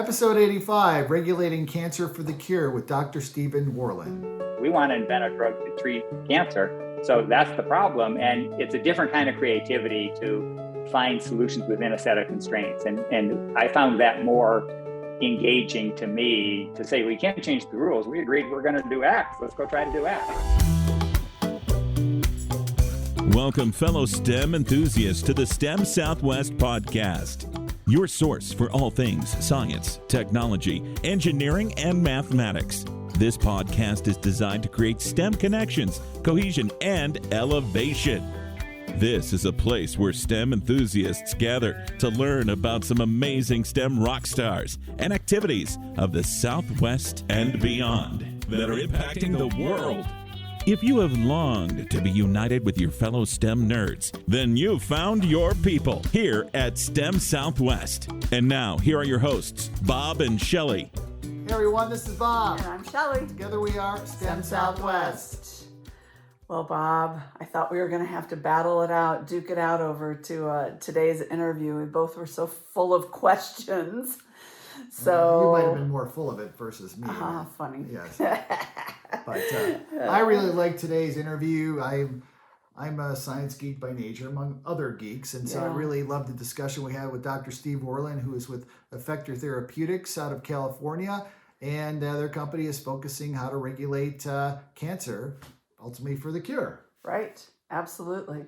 Episode 85, Regulating Cancer for the Cure with Dr. Stephen Worland. We want to invent a drug to treat cancer. So that's the problem. And it's a different kind of creativity to find solutions within a set of constraints. And I found that more engaging to me to say, we can't change the rules. We agreed we're going to do X. Let's go try to do X. Welcome, fellow STEM enthusiasts, to the STEM Southwest podcast, your source for all things science, technology, engineering, and mathematics. This podcast is designed to create STEM connections, cohesion, and elevation. This is a place where STEM enthusiasts gather to learn about some amazing STEM rock stars and activities of the Southwest and beyond that are impacting the world. If you have longed to be united with your fellow STEM nerds, then you've found your people here at STEM Southwest. And now, here are your hosts, Bob and Shelley. Hey everyone, this is Bob. And I'm Shelley. Together we are STEM Southwest. Well, Bob, I thought we were going to have to battle it out, duke it out over to today's interview. We both were so full of questions. So you might have been more full of it versus me. Funny. Yes. But I really like today's interview. I'm a science geek by nature, among other geeks, and so I really love the discussion we had with Dr. Steve Worland, who is with Effector Therapeutics out of California, and their company is focusing how to regulate cancer, ultimately for the cure. Right, absolutely.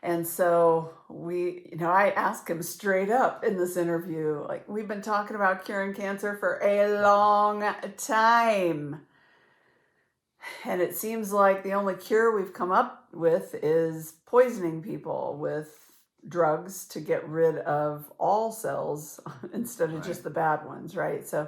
And so I asked him straight up in this interview, like, we've been talking about curing cancer for a long time. And it seems like the only cure we've come up with is poisoning people with drugs to get rid of all cells instead of just the bad ones, right? So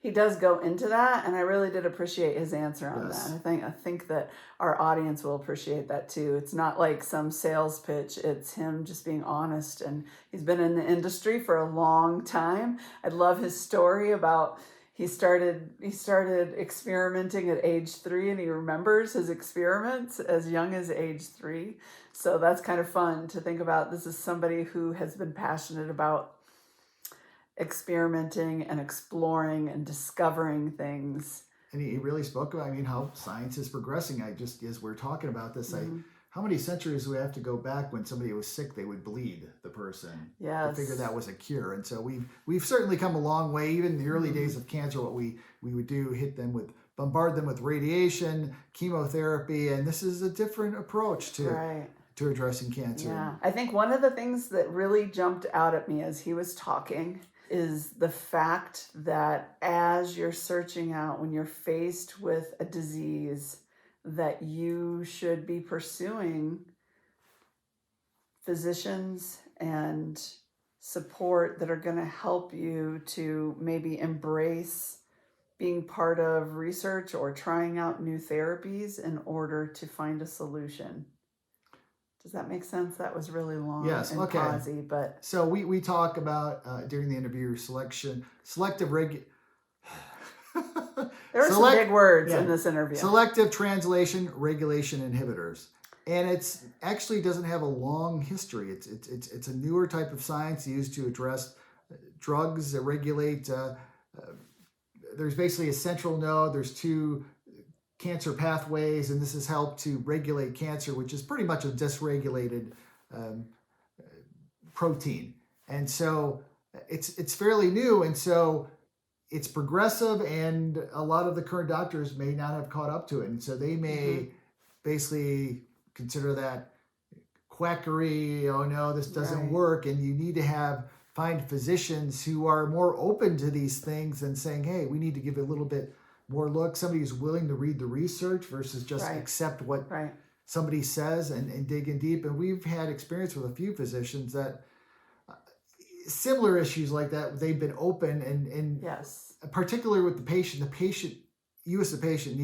he does go into that, and I really did appreciate his answer on that. I think that our audience will appreciate that too. It's not like some sales pitch. It's him just being honest, and he's been in the industry for a long time. I love his story about he started experimenting at age 3, and he remembers his experiments as young as age 3. So that's kind of fun to think about. This is somebody who has been passionate about experimenting and exploring and discovering things. And he really spoke about, how science is progressing. As we're talking about this, how many centuries do we have to go back when somebody was sick, they would bleed the person to figure that was a cure. And so we've certainly come a long way. Even in the early days of cancer, what we would do, bombard them with radiation, chemotherapy, and this is a different approach to addressing cancer. Yeah, I think one of the things that really jumped out at me as he was talking is the fact that as you're searching out, when you're faced with a disease, that you should be pursuing physicians and support that are going to help you to maybe embrace being part of research or trying out new therapies in order to find a solution. Does that make sense? That was really long and pausy, but... So we talk about, during the interview, selective There were some big words in this interview. Selective translation regulation inhibitors. And it's actually doesn't have a long history. It's a newer type of science used to address drugs that regulate... there's basically a central node. There's 2 cancer pathways, and this has helped to regulate cancer, which is pretty much a dysregulated protein. And so it's fairly new, and so it's progressive, and a lot of the current doctors may not have caught up to it. And so they may basically consider that quackery, oh no, this doesn't work, and you need to find physicians who are more open to these things and saying, hey, we need to give it a little bit more look, somebody who's willing to read the research versus just accept what somebody says and dig in deep. And we've had experience with a few physicians that similar issues like that, they've been open and particularly with the patient, you as the patient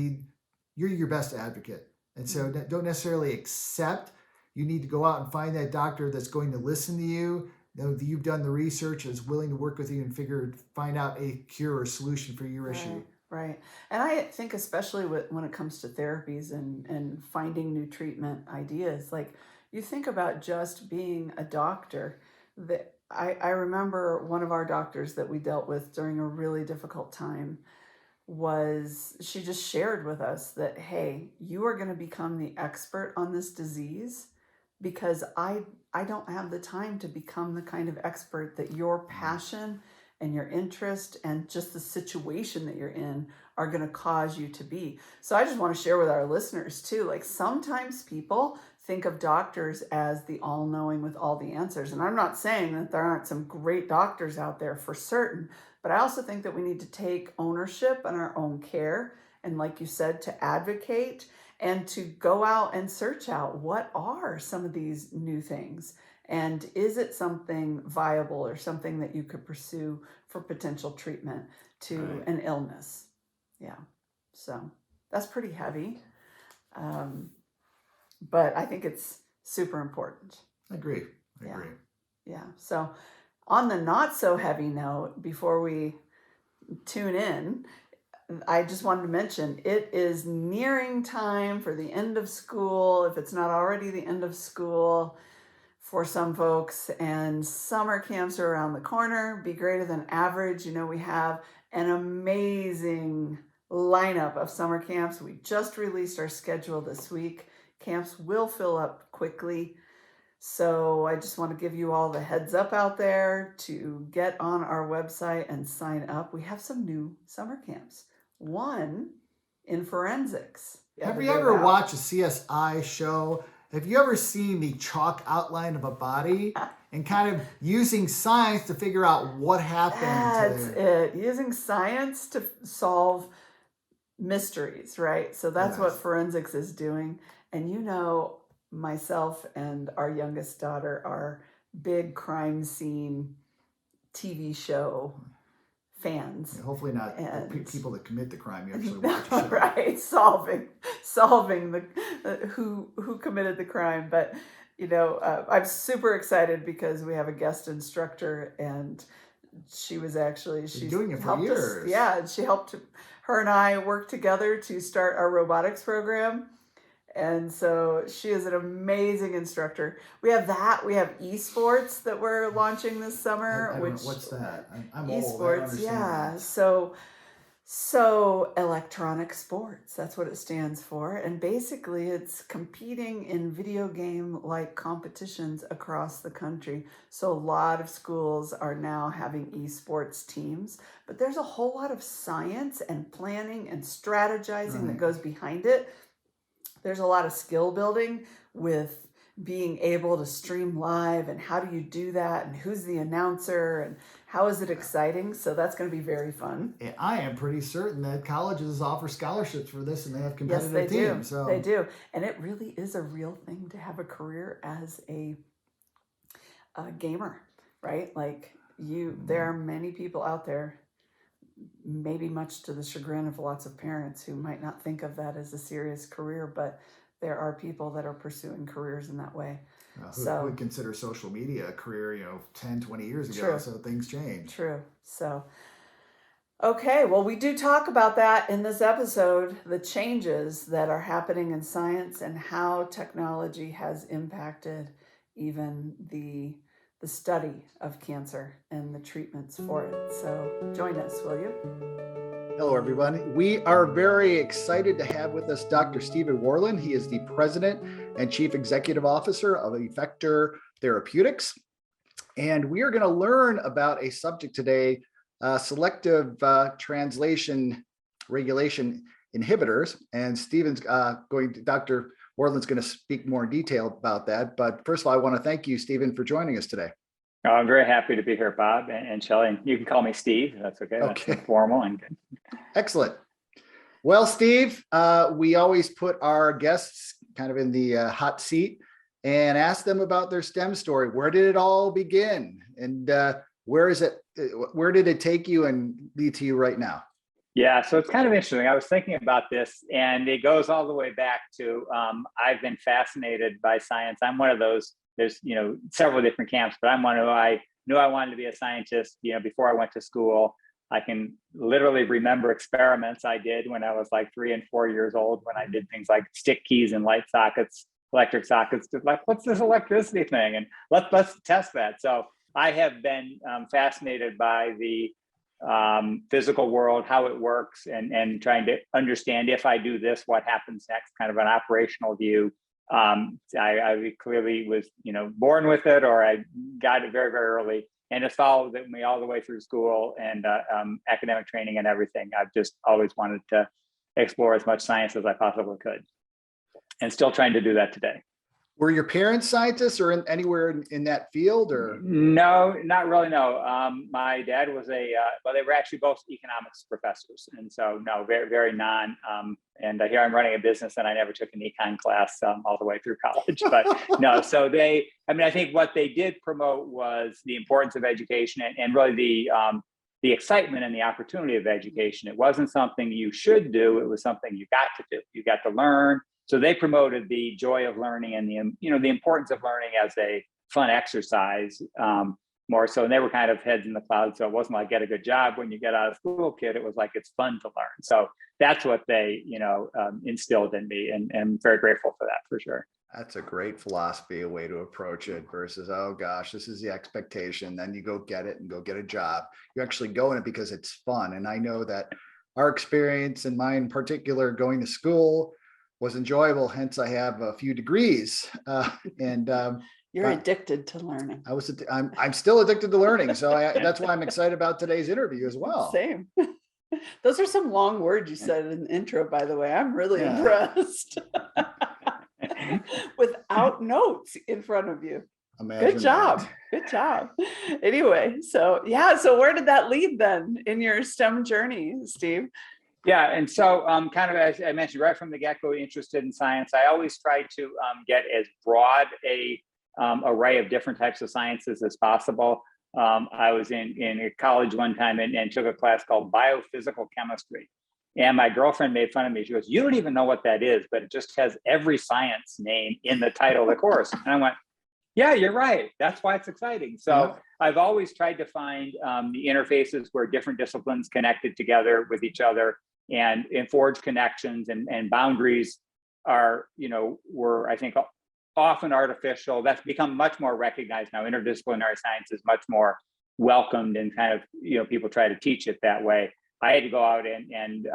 you're your best advocate. And so don't necessarily accept, you need to go out and find that doctor that's going to listen to you, know that you've done the research and is willing to work with you and find out a cure or solution for your issue. Right. And I think especially when it comes to therapies and finding new treatment ideas, like you think about just being a doctor, that I remember one of our doctors that we dealt with during a really difficult time she just shared with us that, hey, you are going to become the expert on this disease because I don't have the time to become the kind of expert that your passion and your interest and just the situation that you're in are going to cause you to be. So I just want to share with our listeners too, like sometimes people think of doctors as the all-knowing with all the answers. And I'm not saying that there aren't some great doctors out there for certain, but I also think that we need to take ownership in our own care. And like you said, to advocate and to go out and search out what are some of these new things. And is it something viable or something that you could pursue for potential treatment to an illness? Yeah. So that's pretty heavy. But I think it's super important. I agree. I agree. Yeah. So on the not so heavy note, before we tune in, I just wanted to mention it is nearing time for the end of school, if it's not already the end of school for some folks, and summer camps are around the corner. Be greater than average. You know, we have an amazing lineup of summer camps. We just released our schedule this week. Camps will fill up quickly. So I just want to give you all the heads up out there to get on our website and sign up. We have some new summer camps. One in forensics. Have you ever watched a CSI show? Have you ever seen the chalk outline of a body and kind of using science to figure out what happened? That's it. Using science to solve mysteries, right? So that's what forensics is doing. And you know, myself and our youngest daughter are big crime scene TV show fans. Yeah, hopefully not the people that commit the crime. You actually No, watch the show. right? Solving the who committed the crime. But you know, I'm super excited because we have a guest instructor, and she was actually she's doing it for helped years. us. Yeah, and she helped her and I work together to start our robotics program. And so she is an amazing instructor. We have that. We have esports that we're launching this summer. I don't know, what's that? I'm old. I don't Esports, understand yeah. that. So electronic sports, that's what it stands for. And basically it's competing in video game like competitions across the country. So a lot of schools are now having esports teams, but there's a whole lot of science and planning and strategizing that goes behind it. There's a lot of skill building with being able to stream live, and how do you do that, and who's the announcer, and how is it exciting? So that's going to be very fun. And I am pretty certain that colleges offer scholarships for this, and they have competitive Yes, they teams. do. So they do, and it really is a real thing to have a career as a gamer, right? Like there are many people out there, maybe much to the chagrin of lots of parents, who might not think of that as a serious career, but there are people that are pursuing careers in that way. Who would consider social media a career, 10, 20 years ago? True. So things change. True. So, okay, well, we do talk about that in this episode, the changes that are happening in science and how technology has impacted even the study of cancer and the treatments for it. So join us, will you? Hello, everyone. We are very excited to have with us Dr. Stephen Worland. He is the President and Chief Executive Officer of Effector Therapeutics. And we are going to learn about a subject today, selective translation regulation inhibitors. And Dr. Worland's going to speak more in detail about that. But first of all, I want to thank you, Stephen, for joining us today. Oh, I'm very happy to be here, Bob and Shelley. And you can call me Steve. That's okay. Okay. That's formal and good. Excellent. Well, Steve, we always put our guests kind of in the hot seat and ask them about their STEM story. Where did it all begin? And where did it take you and lead to you right now? Yeah, so it's kind of interesting. I was thinking about this, and it goes all the way back to I've been fascinated by science. I'm one of those. There's several different camps, but I'm one who I knew I wanted to be a scientist. Before I went to school, I can literally remember experiments I did when I was like 3 and 4 years old, when I did things like stick keys in light sockets, electric sockets. Like, what's this electricity thing? And let's test that. So I have been fascinated by the physical world, how it works, and trying to understand if I do this, what happens next, kind of an operational view. I clearly was, born with it, or I got it very, very early, and it's followed me all the way through school and academic training and everything. I've just always wanted to explore as much science as I possibly could, and still trying to do that today. Were your parents scientists or anywhere in that field, or? No, not really. No. My dad was they were actually both economics professors. And so, no, very, very non. And here I'm running a business and I never took an econ class all the way through college. But no, so I think what they did promote was the importance of education and really the excitement and the opportunity of education. It wasn't something you should do. It was something you got to do. You got to learn. So they promoted the joy of learning and the importance of learning as a fun exercise more so. And they were kind of heads in the clouds. So it wasn't like get a good job when you get out of school, kid. It was like it's fun to learn. So that's what they instilled in me, and I'm very grateful for that, for sure. That's a great philosophy, a way to approach it versus, oh gosh, this is the expectation. Then you go get it and go get a job. You actually go in it because it's fun. And I know that our experience, and mine in particular, going to school was enjoyable. Hence, I have a few degrees. You're addicted to learning. I'm still addicted to learning. So that's why I'm excited about today's interview as well. Same. Those are some long words you said in the intro, by the way. I'm really impressed. Without notes in front of you. Imagine Good job. that. Good job. Anyway, so where did that lead then in your STEM journey, Steve? Yeah, and so kind of as I mentioned right from the get-go, interested in science. I always try to get as broad a array of different types of sciences as possible. I was in college one time and took a class called biophysical chemistry. And my girlfriend made fun of me. She goes, "You don't even know what that is, but it just has every science name in the title of the course." And I went, "Yeah, you're right. That's why it's exciting." So I've always tried to find the interfaces where different disciplines connected together with each other and forge connections, and boundaries are, were, I think, often artificial. That's become much more recognized now. Interdisciplinary science is much more welcomed, and kind of, people try to teach it that way. I had to go out and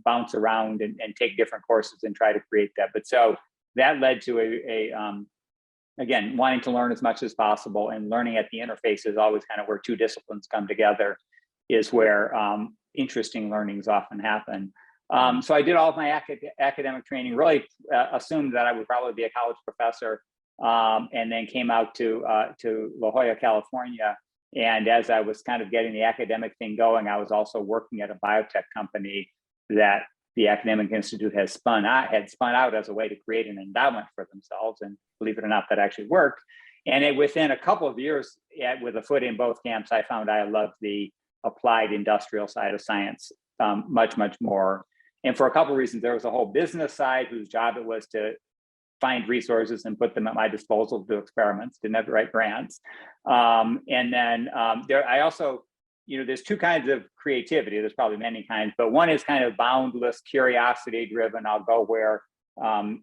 bounce around and take different courses and try to create that. But so that led to again, wanting to learn as much as possible, and learning at the interface is always kind of where two disciplines come together, is where interesting learnings often happen. So I did all of my academic training, really assumed that I would probably be a college professor, and then came out to La Jolla, California. And as I was kind of getting the academic thing going, I was also working at a biotech company that the Academic Institute had spun out as a way to create an endowment for themselves. And believe it or not, that actually worked. And within a couple of years, with a foot in both camps, I found I loved the applied industrial side of science much, much more. And for a couple of reasons, there was a whole business side whose job it was to find resources and put them at my disposal to do experiments, didn't have to write grants. And then I also, there's two kinds of creativity. There's probably many kinds, but one is kind of boundless, curiosity driven. I'll go where, an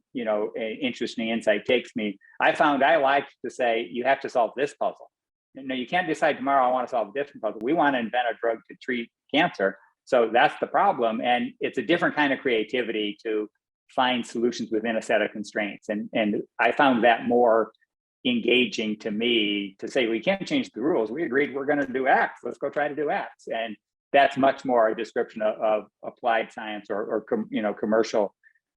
interesting insight takes me. I found I like to say, you have to solve this puzzle. No, you can't decide tomorrow, I want to solve a different puzzle. We want to invent a drug to treat cancer. So that's the problem. And it's a different kind of creativity to find solutions within a set of constraints. And I found that more engaging to me, to say, we can't change the rules. We agreed we're going to do X. Let's go try to do X. And that's much more a description of applied science or commercial,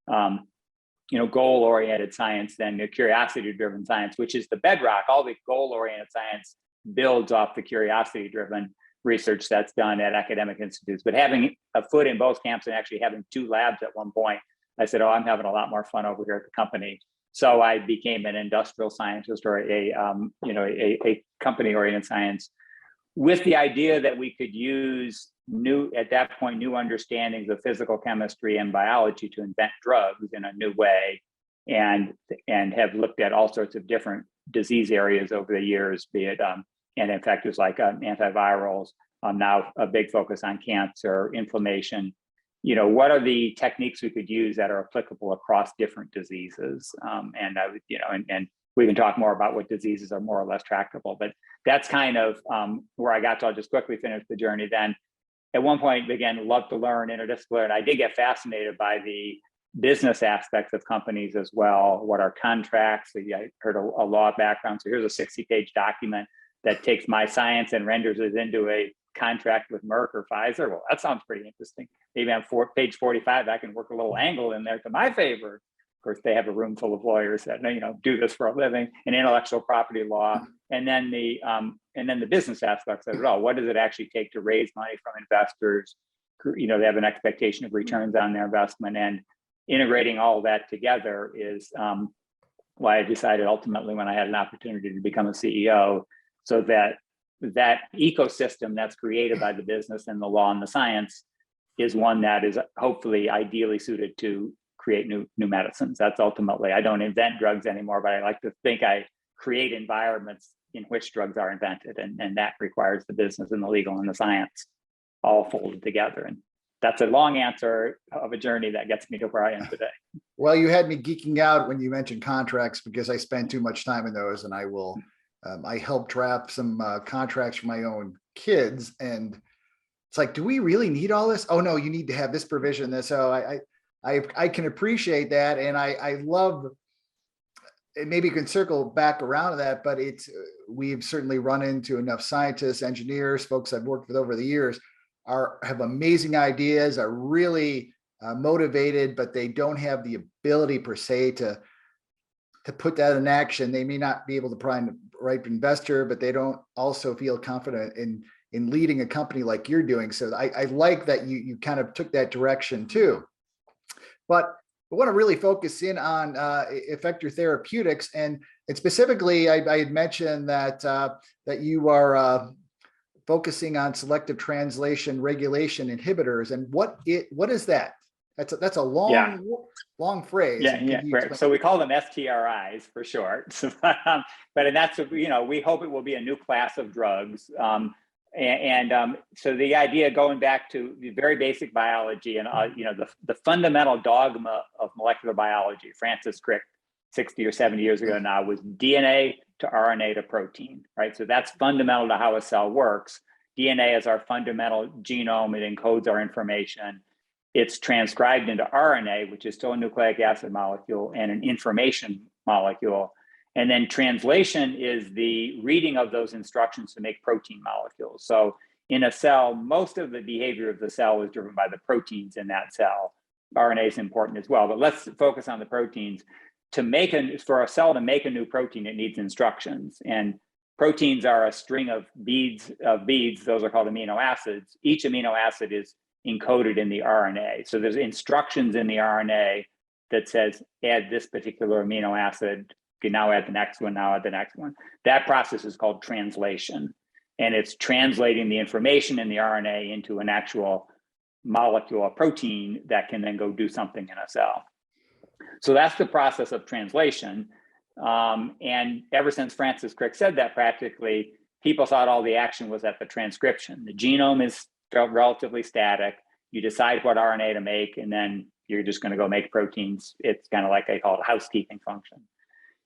goal-oriented science than the curiosity-driven science, which is the bedrock. All the goal-oriented science builds off the curiosity-driven research that's done at academic institutes. But having a foot in both camps and actually having two labs at one point, I said, I'm having a lot more fun over here at the company. So I became an industrial scientist, or a company-oriented science, with the idea that we could use new understandings of physical chemistry and biology to invent drugs in a new way, and have looked at all sorts of different disease areas over the years, be it and infectious like antivirals, now a big focus on cancer, inflammation. What are the techniques we could use that are applicable across different diseases? And I would, and we can talk more about what diseases are more or less tractable. But that's kind of where I got to. I'll just quickly finish the journey then. At one point, again, loved to learn interdisciplinary. I did get fascinated by the business aspects of companies as well. What are contracts? So I heard a law background. So here's a 60-page document that takes my science and renders it into a contract with Merck or Pfizer. Well, that sounds pretty interesting. Maybe on page 45, I can work a little angle in there to my favor. Of course, they have a room full of lawyers that do this for a living, and intellectual property law, and then the business aspects of it all. What does it actually take to raise money from investors? They have an expectation of returns on their investment, and integrating all of that together is why I decided ultimately, when I had an opportunity to become a CEO, so that ecosystem that's created by the business and the law and the science is one that is hopefully ideally suited to create new medicines. That's ultimately, I don't invent drugs anymore, but I like to think I create environments in which drugs are invented, and that requires the business and the legal and the science all folded together. And that's a long answer of a journey that gets me to where I am today. Well, you had me geeking out when you mentioned contracts, because I spend too much time in those, and I helped draft some contracts for my own kids, and it's like, do we really need all this? Oh no, you need to have this provision, this. So I can appreciate that, and I love. And maybe you can circle back around to that, but we've certainly run into enough scientists, engineers, folks I've worked with over the years have amazing ideas, are really motivated, but they don't have the ability per se to put that in action. They may not be able to find the right investor, but they don't also feel confident in leading a company like you're doing. So I like that you kind of took that direction too. But I want to really focus in on Effector Therapeutics, and specifically, I had mentioned that you are focusing on selective translation regulation inhibitors, and what is that? That's a long phrase. Yeah. Right. So we call them STRIs for short. So, but that's we hope it will be a new class of drugs. So the idea, going back to the very basic biology and the fundamental dogma of molecular biology, Francis Crick 60 or 70 years ago now, was DNA to RNA to protein, right? So that's fundamental to how a cell works. DNA is our fundamental genome. It encodes our information. It's transcribed into RNA, which is still a nucleic acid molecule and an information molecule. And then translation is the reading of those instructions to make protein molecules. So in a cell, most of the behavior of the cell is driven by the proteins in that cell. RNA is important as well, but let's focus on the proteins. For a cell to make a new protein, it needs instructions. And proteins are a string of beads. Those are called amino acids. Each amino acid is encoded in the RNA. So there's instructions in the RNA that says, add this particular amino acid. Okay, now add the next one, now add the next one. That process is called translation. And it's translating the information in the RNA into an actual molecule, a protein that can then go do something in a cell. So that's the process of translation. And ever since Francis Crick said that, practically, people thought all the action was at the transcription. The genome is relatively static. You decide what RNA to make, and then you're just going to go make proteins. It's kind of like they call it a housekeeping function.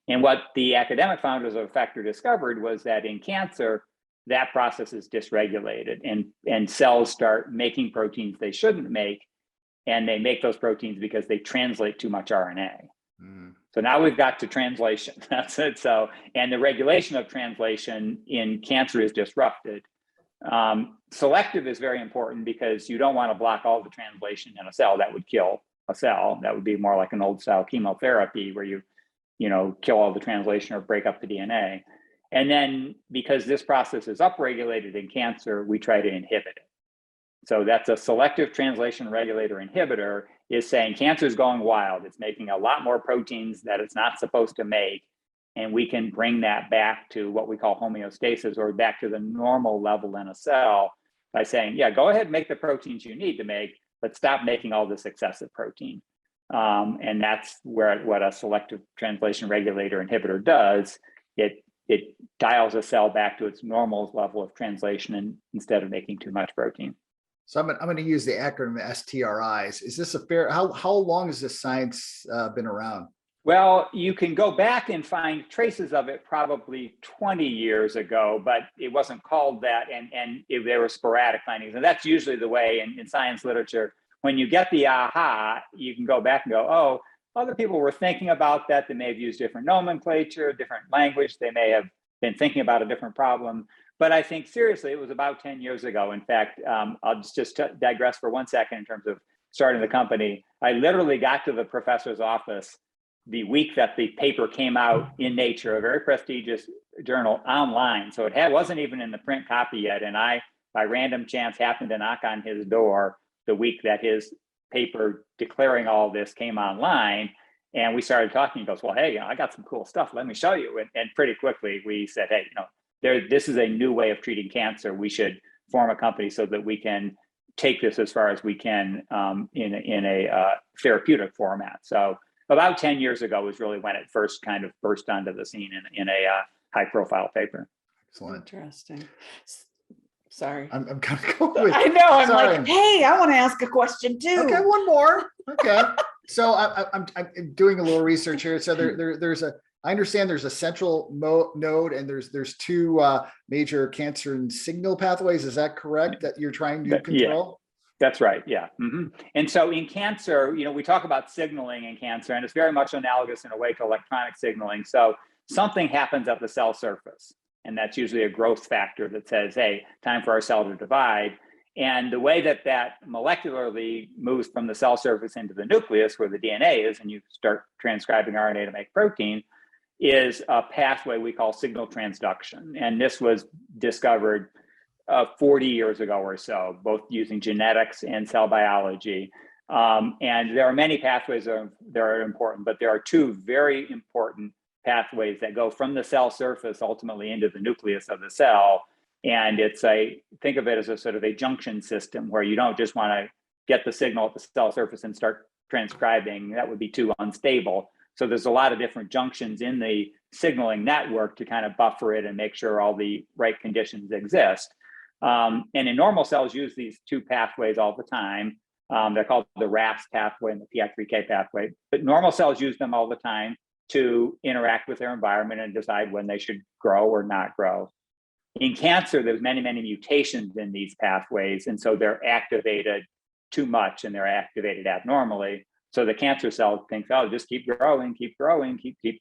And what the academic founders of Effector discovered was that in cancer, that process is dysregulated, and cells start making proteins they shouldn't make, and they make those proteins because they translate too much RNA. So now we've got to translation. That's it. So, and the regulation of translation in cancer is disrupted. Selective is very important because you don't want to block all the translation in a cell. That would kill a cell. That would be more like an old style chemotherapy where you kill all the translation or break up the DNA. And then because this process is upregulated in cancer, we try to inhibit it. So that's a selective translation regulator inhibitor, is saying cancer is going wild. It's making a lot more proteins that it's not supposed to make. And we can bring that back to what we call homeostasis, or back to the normal level in a cell, by saying, yeah, go ahead and make the proteins you need to make, but stop making all this excessive protein. And that's what a selective translation regulator inhibitor does. It dials a cell back to its normal level of translation instead of making too much protein. So I'm going to use the acronym STRIs. Is this a fair? How long has this science been around? Well, you can go back and find traces of it probably 20 years ago, but it wasn't called that, and there were sporadic findings. And that's usually the way in science literature. When you get the aha, you can go back and go, oh, other people were thinking about that. They may have used different nomenclature, different language. They may have been thinking about a different problem. But I think seriously, it was about 10 years ago. In fact, I'll just digress for 1 second in terms of starting the company. I literally got to the professor's office the week that the paper came out in Nature, a very prestigious journal, online. So it wasn't even in the print copy yet. And I, by random chance, happened to knock on his door the week that his paper declaring all this came online. And we started talking. He goes, well, hey, I got some cool stuff. Let me show you. And pretty quickly we said, hey, this is a new way of treating cancer. We should form a company so that we can take this as far as we can in a therapeutic format. So about 10 years ago was really when it first kind of burst onto the scene in a high profile paper. Excellent. Interesting. Sorry. I'm kind of going with, I know. I'm sorry. like, hey, I want to ask a question too. Okay, one more. Okay. So I'm doing a little research here. So I understand there's a central node and there's two major cancer and signal pathways. Is that correct that you're trying to control? That's right. Yeah. Mm-hmm. And so in cancer, we talk about signaling in cancer, and it's very much analogous in a way to electronic signaling. So something happens at the cell surface, and that's usually a growth factor that says, hey, time for our cell to divide. And the way that molecularly moves from the cell surface into the nucleus where the DNA is, and you start transcribing RNA to make protein, is a pathway we call signal transduction. And this was discovered 40 years ago or so, both using genetics and cell biology. And there are many pathways that are important, but there are two very important pathways that go from the cell surface ultimately into the nucleus of the cell. And think of it as a sort of a junction system where you don't just want to get the signal at the cell surface and start transcribing. That would be too unstable. So there's a lot of different junctions in the signaling network to kind of buffer it and make sure all the right conditions exist. And in normal cells use these two pathways all the time. They're called the RAS pathway and the PI3K pathway, but normal cells use them all the time to interact with their environment and decide when they should grow or not grow. In cancer, there's many, many mutations in these pathways, and so they're activated too much and they're activated abnormally. So the cancer cell thinks, oh, just keep growing, keep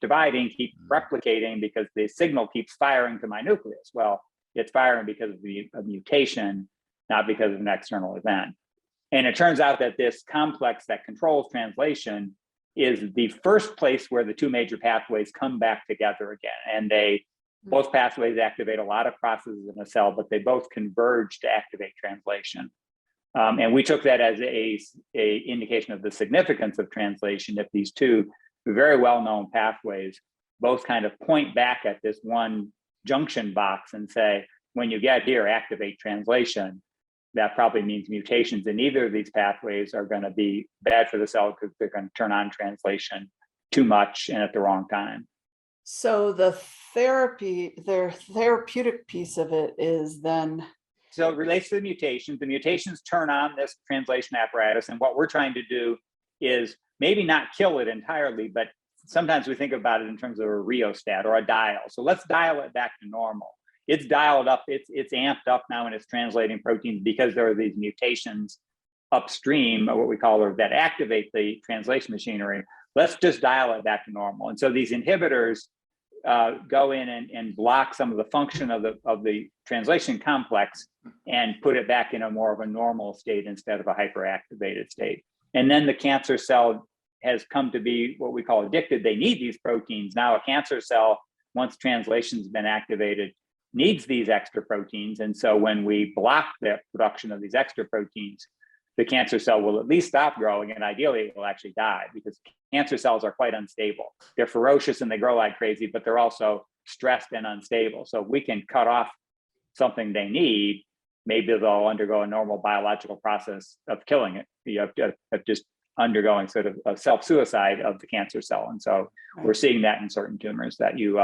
dividing, keep replicating because the signal keeps firing to my nucleus. Well, it's firing because of a mutation, not because of an external event. And it turns out that this complex that controls translation is the first place where the two major pathways come back together again. And both pathways activate a lot of processes in a cell, but they both converge to activate translation. And we took that as a indication of the significance of translation if these two very well-known pathways both kind of point back at this one junction box and say, when you get here, activate translation. That probably means mutations in either of these pathways are going to be bad for the cell because they're going to turn on translation too much and at the wrong time. So the therapeutic piece of it is then. So it relates to the mutations. The mutations turn on this translation apparatus. And what we're trying to do is maybe not kill it entirely, but sometimes we think about it in terms of a rheostat or a dial. So let's dial it back to normal. It's dialed up, it's amped up now and it's translating proteins because there are these mutations upstream, or what we call, or that activate the translation machinery. Let's just dial it back to normal. And so these inhibitors go in and block some of the function of the translation complex and put it back in a more of a normal state instead of a hyperactivated state. And then the cancer cell has come to be what we call addicted. They need these proteins. Now a cancer cell, once translation's been activated, needs these extra proteins. And so when we block the production of these extra proteins, the cancer cell will at least stop growing, and ideally it will actually die, because cancer cells are quite unstable. They're ferocious and they grow like crazy, but they're also stressed and unstable. So if we can cut off something they need, maybe they'll undergo a normal biological process of killing it, of just undergoing sort of a self-suicide of the cancer cell. And so we're seeing that in certain tumors, that you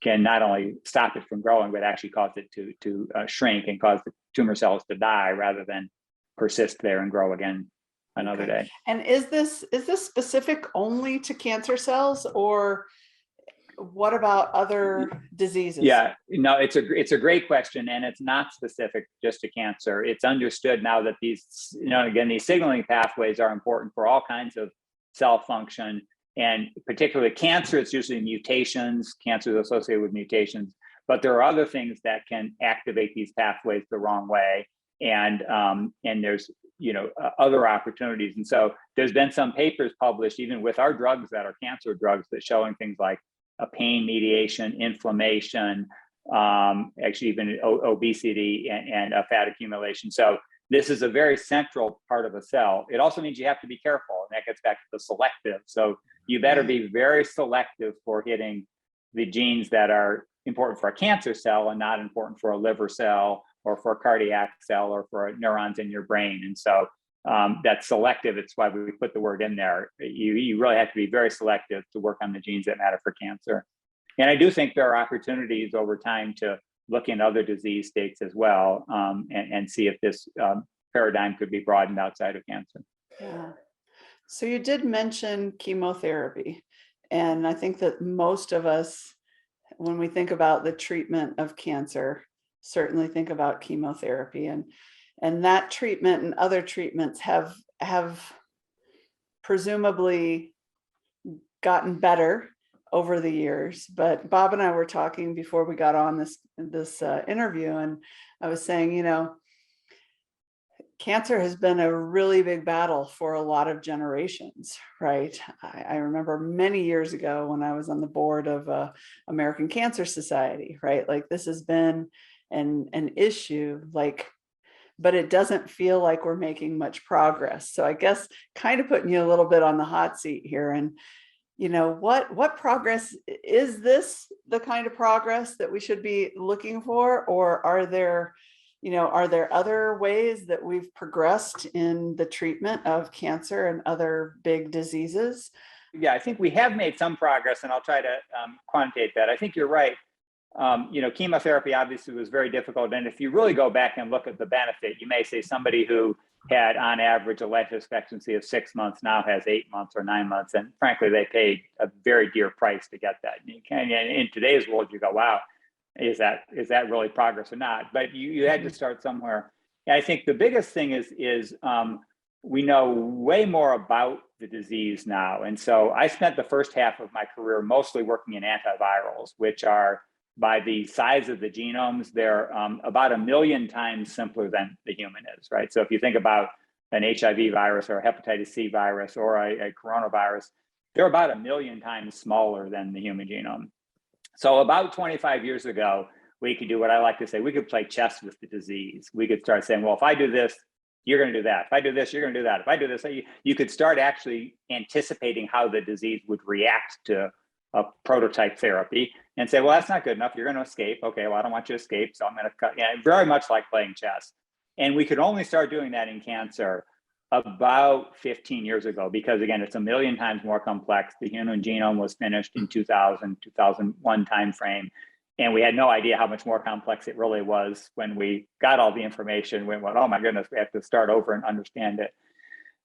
can not only stop it from growing, but actually cause it to shrink and cause the tumor cells to die rather than persist there and grow again. another Okay. day. And is this specific only to cancer cells, or what about other diseases? Yeah, no, it's a great question, and it's not specific just to cancer. It's understood now that these, again, these signaling pathways are important for all kinds of cell function, and particularly cancer. It's usually mutations. Cancer is associated with mutations, but there are other things that can activate these pathways the wrong way, and there's other opportunities. And so there's been some papers published even with our drugs that are cancer drugs that showing things like a pain mediation, inflammation, actually even obesity and fat accumulation. So this is a very central part of a cell. It also means you have to be careful, and that gets back to the selective. So you better be very selective for hitting the genes that are important for a cancer cell and not important for a liver cell or for a cardiac cell or for neurons in your brain. And so that's selective. It's why we put the word in there. You really have to be very selective to work on the genes that matter for cancer. And I do think there are opportunities over time to look in other disease states as well, and see if this paradigm could be broadened outside of cancer. Yeah. So you did mention chemotherapy, and I think that most of us, when we think about the treatment of cancer, certainly think about chemotherapy, and that treatment and other treatments have presumably gotten better over the years. But Bob and I were talking before we got on this interview, and I was saying, cancer has been a really big battle for a lot of generations, right? I remember many years ago when I was on the board of American Cancer Society, right? Like, this has been an issue, but it doesn't feel like we're making much progress. So I guess kind of putting you a little bit on the hot seat here, and what progress is this, the kind of progress that we should be looking for, or are there other ways that we've progressed in the treatment of cancer and other big diseases? Yeah, I think we have made some progress, and I'll try to quantitate that. I think you're right. Chemotherapy obviously was very difficult. And if you really go back and look at the benefit, you may say somebody who had on average a life expectancy of 6 months now has 8 months or 9 months. And frankly, they paid a very dear price to get that. And in today's world, you go, wow, is that really progress or not? But you had to start somewhere. And I think the biggest thing is we know way more about the disease now. And so I spent the first half of my career mostly working in antivirals, which are, by the size of the genomes, they're about 1 million times simpler than the human is, right? So if you think about an HIV virus or a hepatitis C virus or a coronavirus, they're about 1 million times smaller than the human genome. So about 25 years ago, we could do what I like to say, we could play chess with the disease. We could start saying, well, if I do this, you're going to do that. If I do this, you're going to do that. If I do this, you could start actually anticipating how the disease would react to a prototype therapy and say, well, that's not good enough. You're going to escape. Okay, well, I don't want you to escape, so I'm going to cut. Very much like playing chess. And we could only start doing that in cancer about 15 years ago, because again, it's 1 million times more complex. The human genome was finished in 2000, 2001 timeframe. And we had no idea how much more complex it really was when we got all the information. We went, oh my goodness, we have to start over and understand it.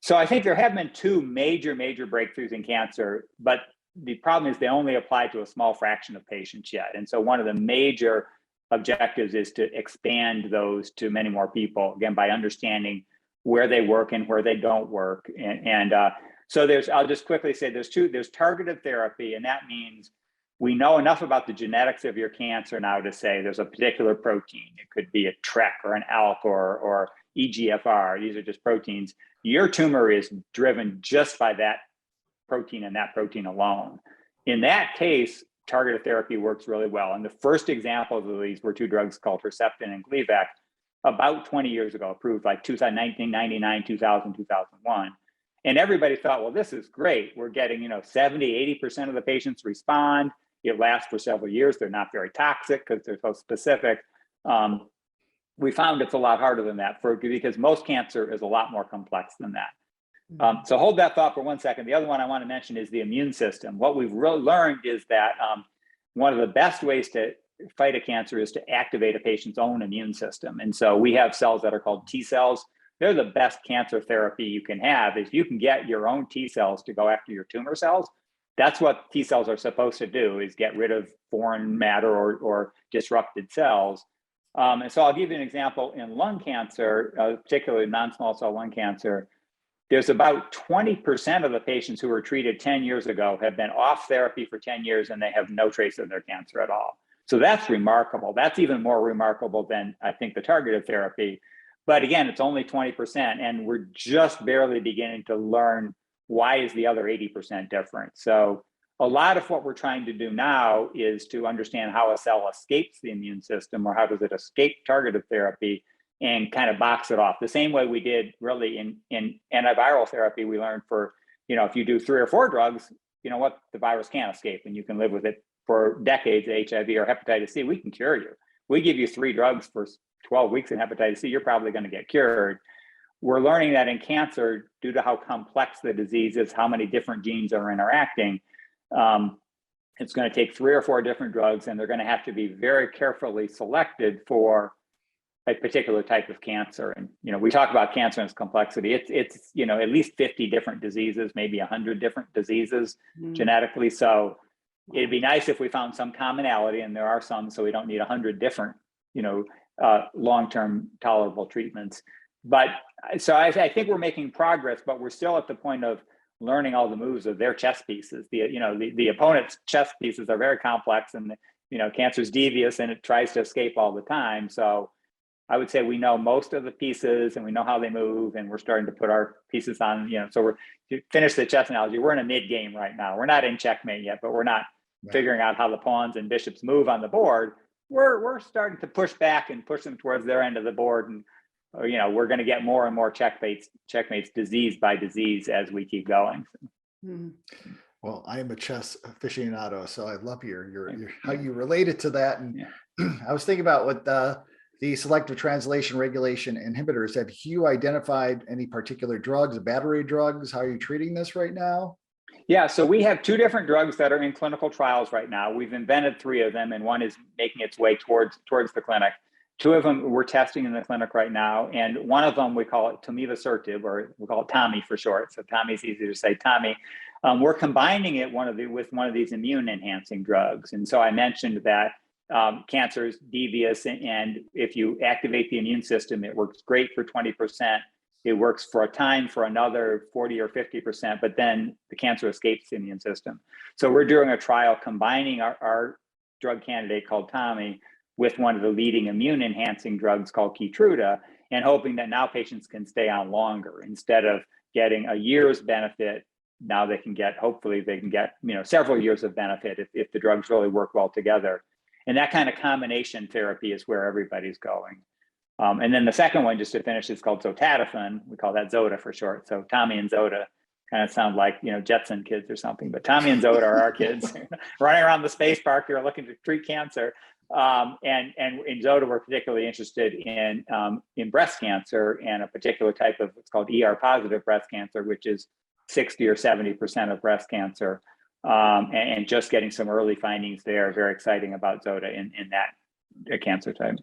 So I think there have been two major breakthroughs in cancer, but the problem is they only apply to a small fraction of patients yet. And so one of the major objectives is to expand those to many more people, again, by understanding where they work and where they don't work. So I'll just quickly say there's targeted therapy, and that means we know enough about the genetics of your cancer now to say there's a particular protein. It could be a TRK or an ALK or EGFR. These are just proteins. Your tumor is driven just by that protein and that protein alone. In that case, targeted therapy works really well. And the first examples of these were two drugs called Herceptin and Gleevec about 20 years ago, approved like 1999, 2000, 2001. And everybody thought, well, this is great. We're getting, 70, 80% of the patients respond. It lasts for several years. They're not very toxic because they're so specific. We found it's a lot harder than that because most cancer is a lot more complex than that. So hold that thought for 1 second. The other one I want to mention is the immune system. What we've really learned is that one of the best ways to fight a cancer is to activate a patient's own immune system. And so we have cells that are called T cells. they're the best cancer therapy you can have. If you can get your own T cells to go after your tumor cells, that's what T cells are supposed to do, is get rid of foreign matter or disrupted cells. And so I'll give you an example. In lung cancer, particularly non-small cell lung cancer, there's about 20% of the patients who were treated 10 years ago have been off therapy for 10 years and they have no trace of their cancer at all. So that's remarkable. That's even more remarkable than, I think, the targeted therapy. But again, it's only 20%, and we're just barely beginning to learn why is the other 80% different. So a lot of what we're trying to do now is to understand how a cell escapes the immune system, or how does it escape targeted therapy, and kind of box it off. The same way we did really in antiviral therapy. We learned for, if you do 3 or 4 drugs, you know what, the virus can't escape and you can live with it for decades. HIV or hepatitis C, we can cure you. We give you 3 drugs for 12 weeks in hepatitis C, you're probably going to get cured. We're learning that in cancer, due to how complex the disease is, how many different genes are interacting, it's going to take 3 or 4 different drugs, and they're going to have to be very carefully selected for a particular type of cancer. And we talk about cancer and its complexity. It's at least 50 different diseases, maybe 100 different diseases genetically. So it'd be nice if we found some commonality, and there are some, so we don't need 100 different long-term tolerable treatments. But so I think we're making progress, but we're still at the point of learning all the moves of their chess pieces. The opponent's chess pieces are very complex, and cancer's devious and it tries to escape all the time. So I would say we know most of the pieces and we know how they move, and we're starting to put our pieces on, so we're, to finish the chess analogy, we're in a mid game right now. We're not in checkmate yet, but we're not figuring out how the pawns and bishops move on the board. We're starting to push back and push them towards their end of the board. And, we're going to get more and more checkmates disease by disease as we keep going. Well, I am a chess aficionado, so I love your how you related to that. And I was thinking about what the selective translation regulation inhibitors. Have you identified any particular drugs, battery drugs? How are you treating this right now? Yeah, so we have 2 different drugs that are in clinical trials right now. We've invented 3 of them, and one is making its way towards the clinic. 2 of them we're testing in the clinic right now, and one of them we call it tomivasertib, or we call it Tommy for short. So Tommy's easy to say, Tommy. We're combining it with one of these immune enhancing drugs. And so I mentioned that cancer is devious, and if you activate the immune system, it works great for 20%. It works for a time for another 40 or 50%, but then the cancer escapes the immune system. So we're doing a trial combining our drug candidate called Tommy with one of the leading immune enhancing drugs called Keytruda, and hoping that now patients can stay on longer. Instead of getting a year's benefit, now hopefully they can get several years of benefit if the drugs really work well together. And that kind of combination therapy is where everybody's going. And then the second one, just to finish, is called Zotadefone. We call that Zota for short. So Tommy and Zota kind of sound like, Jetson kids or something, but Tommy and Zota are our kids running around the space park here looking to treat cancer. And in Zota, we're particularly interested in breast cancer, and a particular type of what's called ER positive breast cancer, which is 60 or 70% of breast cancer. And just getting some early findings there. Very exciting about Zota in that cancer type.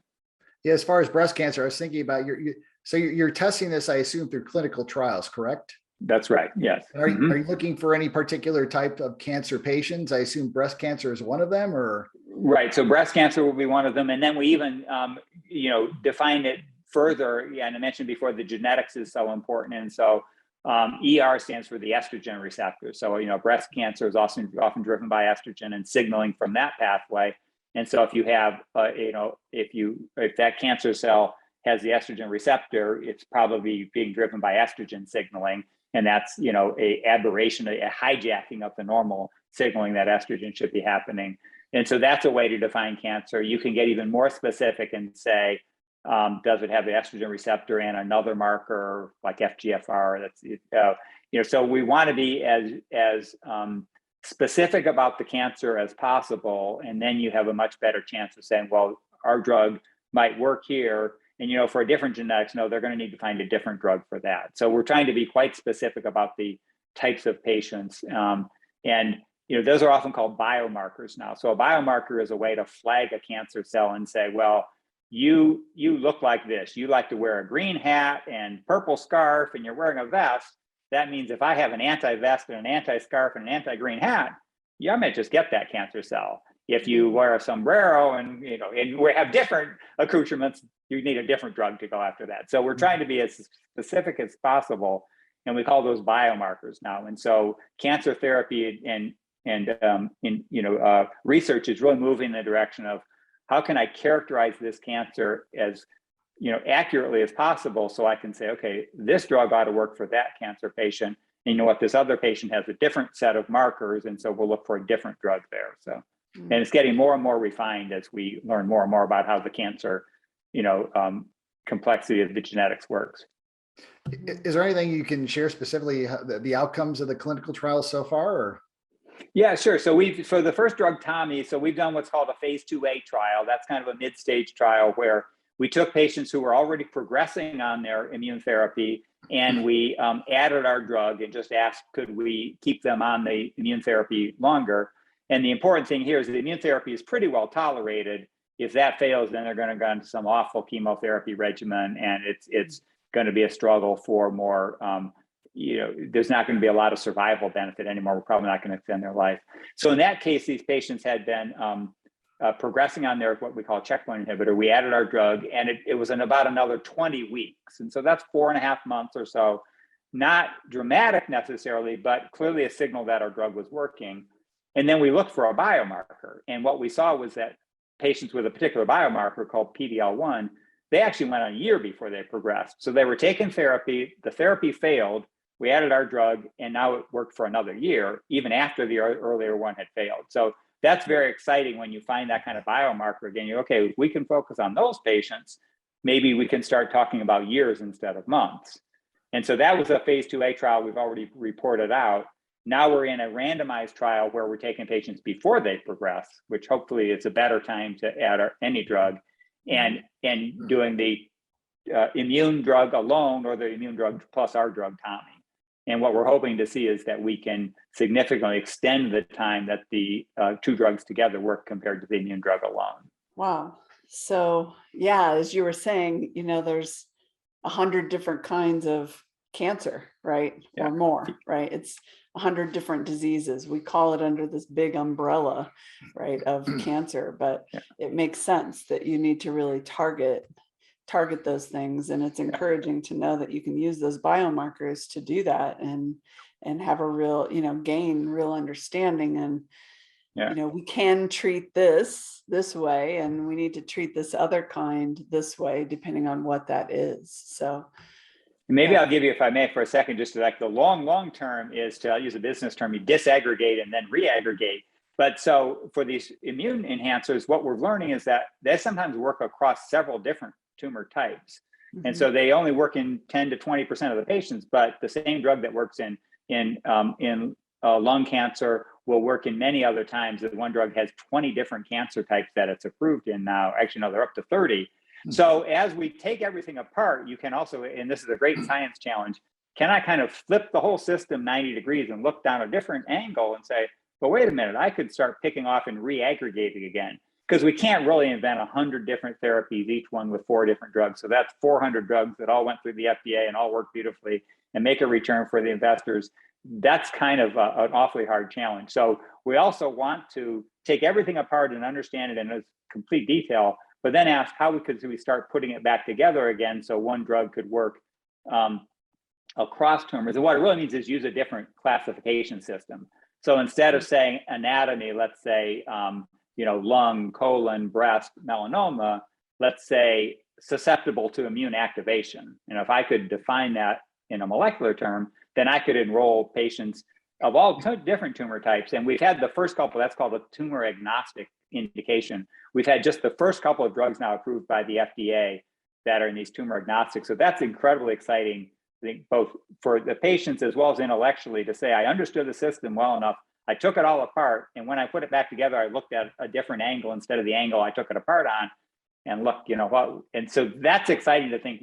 Yeah, as far as breast cancer, I was thinking about you're testing this, I assume, through clinical trials, correct? That's right. Yes. Are you looking for any particular type of cancer patients? I assume breast cancer is one of them, or? Right. So breast cancer will be one of them. And then we even, define it further. Yeah. And I mentioned before, the genetics is so important. And so ER stands for the estrogen receptor. So, breast cancer is often driven by estrogen and signaling from that pathway. And so if you have, if that cancer cell has the estrogen receptor, it's probably being driven by estrogen signaling. And that's, a aberration, a hijacking of the normal signaling that estrogen should be happening. And so that's a way to define cancer. You can get even more specific and say, does it have the estrogen receptor and another marker like FGFR? So we want to be as specific about the cancer as possible. And then you have a much better chance of saying, well, our drug might work here. And, for a different genetics, no, they're going to need to find a different drug for that. So we're trying to be quite specific about the types of patients. And those are often called biomarkers now. So a biomarker is a way to flag a cancer cell and say, well, you look like this. You like to wear a green hat and purple scarf, and you're wearing a vest. That means if I have an anti-vest and an anti-scarf and an anti-green hat, I might just get that cancer cell. If you wear a sombrero and we have different accoutrements, you need a different drug to go after that. So we're trying to be as specific as possible, and we call those biomarkers now. And so cancer therapy and research is really moving in the direction of how can I characterize this cancer as accurately as possible, so I can say, okay, this drug ought to work for that cancer patient. And you know what, this other patient has a different set of markers, and so we'll look for a different drug there. So, and it's getting more and more refined as we learn more and more about how the cancer, complexity of the genetics works. Is there anything you can share specifically the outcomes of the clinical trials so far? Or? Yeah, sure. So for the first drug, Tommy, so we've done what's called a phase 2A trial. That's kind of a mid-stage trial where we took patients who were already progressing on their immune therapy, and we added our drug and just asked, could we keep them on the immune therapy longer? And the important thing here is the immune therapy is pretty well tolerated. If that fails, then they're going to go into some awful chemotherapy regimen, and it's going to be a struggle for more, there's not going to be a lot of survival benefit anymore. We're probably not going to extend their life. So in that case, these patients had been progressing on their, what we call checkpoint inhibitor. We added our drug, and it was in about another 20 weeks. And so that's 4.5 months or so. Not dramatic necessarily, but clearly a signal that our drug was working. And then we looked for a biomarker. And what we saw was that patients with a particular biomarker called PD-L1, they actually went on a year before they progressed. So they were taking therapy, the therapy failed, we added our drug, and now it worked for another year, even after the earlier one had failed. So that's very exciting when you find that kind of biomarker again. You're okay, we can focus on those patients. Maybe we can start talking about years instead of months. And so that was a phase 2A trial we've already reported out. Now we're in a randomized trial where we're taking patients before they progress, which hopefully it's a better time to add any drug, and doing the immune drug alone or the immune drug plus our drug, Tommy. And what we're hoping to see is that we can significantly extend the time that the two drugs together work compared to the immune drug alone. Wow. So yeah, as you were saying, there's 100 different kinds of cancer, right? Yeah. Or more, right? It's 100 different diseases. We call it under this big umbrella, right, of cancer, but it makes sense that you need to really target those things. And it's encouraging to know that you can use those biomarkers to do that and have a real, gain real understanding. And, we can treat this way, and we need to treat this other kind this way, depending on what that is. So maybe I'll give you, if I may, for a second, just to like the long term is to, I'll use a business term, you disaggregate and then reaggregate. But so for these immune enhancers, what we're learning is that they sometimes work across several different tumor types. Mm-hmm. And so they only work in 10 to 20% of the patients, but the same drug that works in lung cancer will work in many other times. The one drug has 20 different cancer types that it's approved in now. Actually, no, they're up to 30. So as we take everything apart, you can also, and this is a great science challenge, can I kind of flip the whole system 90 degrees and look down a different angle and say, well, wait a minute, I could start picking off and reaggregating again. Because we can't really invent 100 different therapies, each one with 4 different drugs. So that's 400 drugs that all went through the FDA and all work beautifully and make a return for the investors. That's kind of an awfully hard challenge. So we also want to take everything apart and understand it in complete detail, but then ask how could we start putting it back together again so one drug could work across tumors. And what it really means is use a different classification system. So instead of saying anatomy, let's say, lung, colon, breast, melanoma, let's say susceptible to immune activation. And if I could define that in a molecular term, then I could enroll patients of all different tumor types. And we've had the first couple, that's called a tumor agnostic indication. We've had just the first couple of drugs now approved by the FDA that are in these tumor agnostic. So that's incredibly exciting, I think, both for the patients as well as intellectually, to say, I understood the system well enough. I took it all apart. And when I put it back together, I looked at a different angle instead of the angle I took it apart on. And look, what, and so that's exciting to think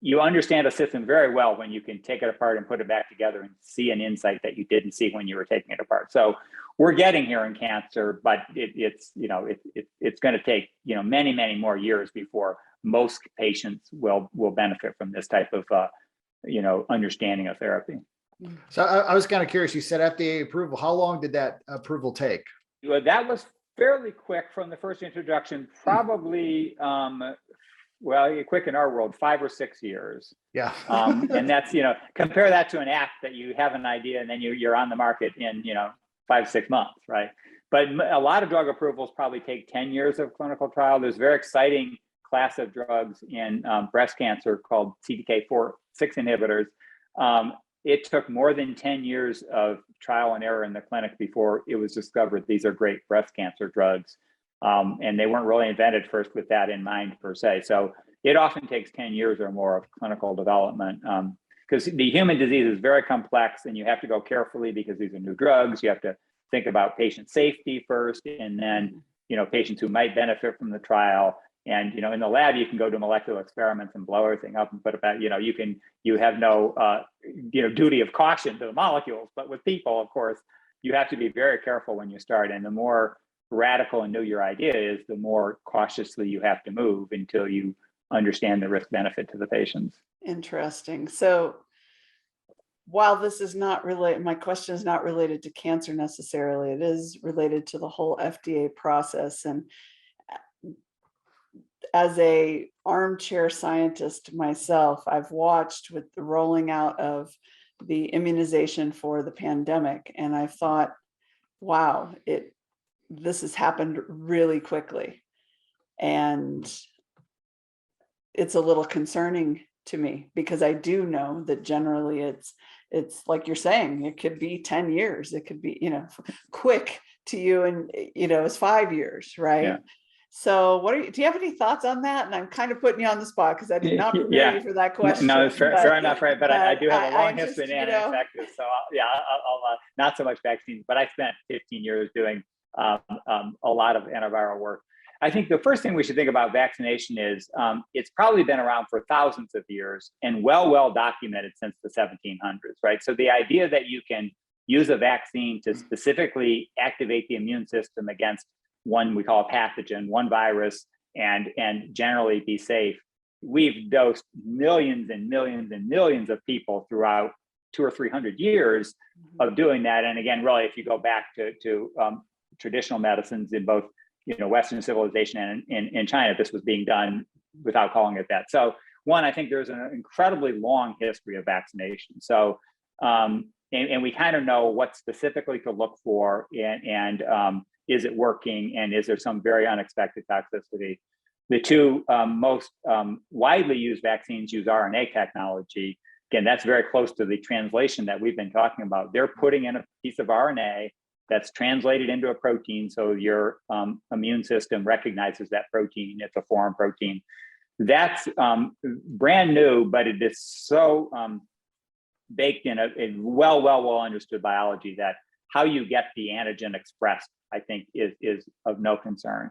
you understand a system very well when you can take it apart and put it back together and see an insight that you didn't see when you were taking it apart. So we're getting here in cancer, but it's going to take many more years before most patients will benefit from this type of understanding of therapy. So I was kind of curious. You said FDA approval. How long did that approval take? Well, that was fairly quick from the first introduction. Probably, quick in our world, 5 or 6 years. Yeah. And that's compare that to an app that you have an idea and then you're on the market in 5-6 months, right? But a lot of drug approvals probably take 10 years of clinical trial. There's a very exciting class of drugs in breast cancer called CDK4/6 inhibitors. It took more than 10 years of trial and error in the clinic before it was discovered these are great breast cancer drugs. And they weren't really invented first with that in mind per se. So it often takes 10 years or more of clinical development because the human disease is very complex and you have to go carefully because these are new drugs. You have to think about patient safety first and then, patients who might benefit from the trial. And, in the lab, you can go to molecular experiments and blow everything up and put it back, you have no, duty of caution to the molecules. But with people, of course, you have to be very careful when you start. And the more radical and new your idea is, the more cautiously you have to move until you understand the risk benefit to the patients. Interesting. So while this is not related, my question is not related to cancer necessarily, it is related to the whole FDA process. And as a armchair scientist myself, I've watched with the rolling out of the immunization for the pandemic, and I thought, wow, this has happened really quickly. And it's a little concerning to me because I do know that generally it's like you're saying, it could be 10 years, it could be, quick to you and, it's 5 years, right? Yeah. So do you have any thoughts on that? And I'm kind of putting you on the spot because I did not prepare you for that question. No, fair enough, right? But I do have a long I'm history just, in anti-infectives. So I'll not so much vaccines, but I spent 15 years doing a lot of antiviral work. I think the first thing we should think about vaccination is it's probably been around for thousands of years and well documented since the 1700s, right? So the idea that you can use a vaccine to specifically activate the immune system against one we call a pathogen, one virus, and generally be safe. We've dosed millions and millions and millions of people throughout 200 or 300 years of doing that. And again, really, if you go back to traditional medicines in both Western civilization and in China, this was being done without calling it that. So one, I think there's an incredibly long history of vaccination. So and we kind of know what specifically to look for and is it working and is there some very unexpected toxicity? The two most widely used vaccines use RNA technology. Again, that's very close to the translation that we've been talking about. They're putting in a piece of RNA that's translated into a protein, so your immune system recognizes that protein. It's a foreign protein. That's brand new, but it is so baked in a well understood biology that how you get the antigen expressed, I think, is of no concern.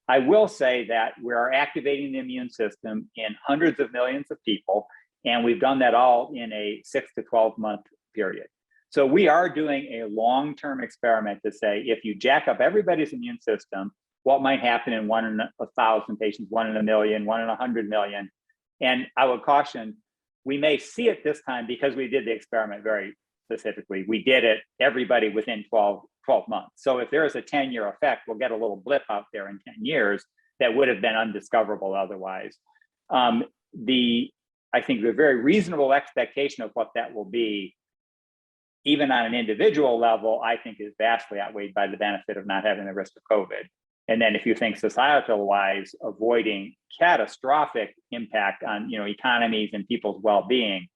I will say that we are activating the immune system in hundreds of millions of people, and we've done that all in a 6 to 12 month period. So we are doing a long-term experiment to say, if you jack up everybody's immune system, what might happen in 1 in 1,000 patients, 1 in a million, 1 in 100 million? And I would caution, we may see it this time because we did the experiment very specifically. We did it everybody within 12 months. So if there is a 10-year effect, we'll get a little blip out there in 10 years that would have been undiscoverable otherwise. I think the very reasonable expectation of what that will be, even on an individual level, I think is vastly outweighed by the benefit of not having the risk of COVID. And then if you think societal wise, avoiding catastrophic impact on economies and people's well-being,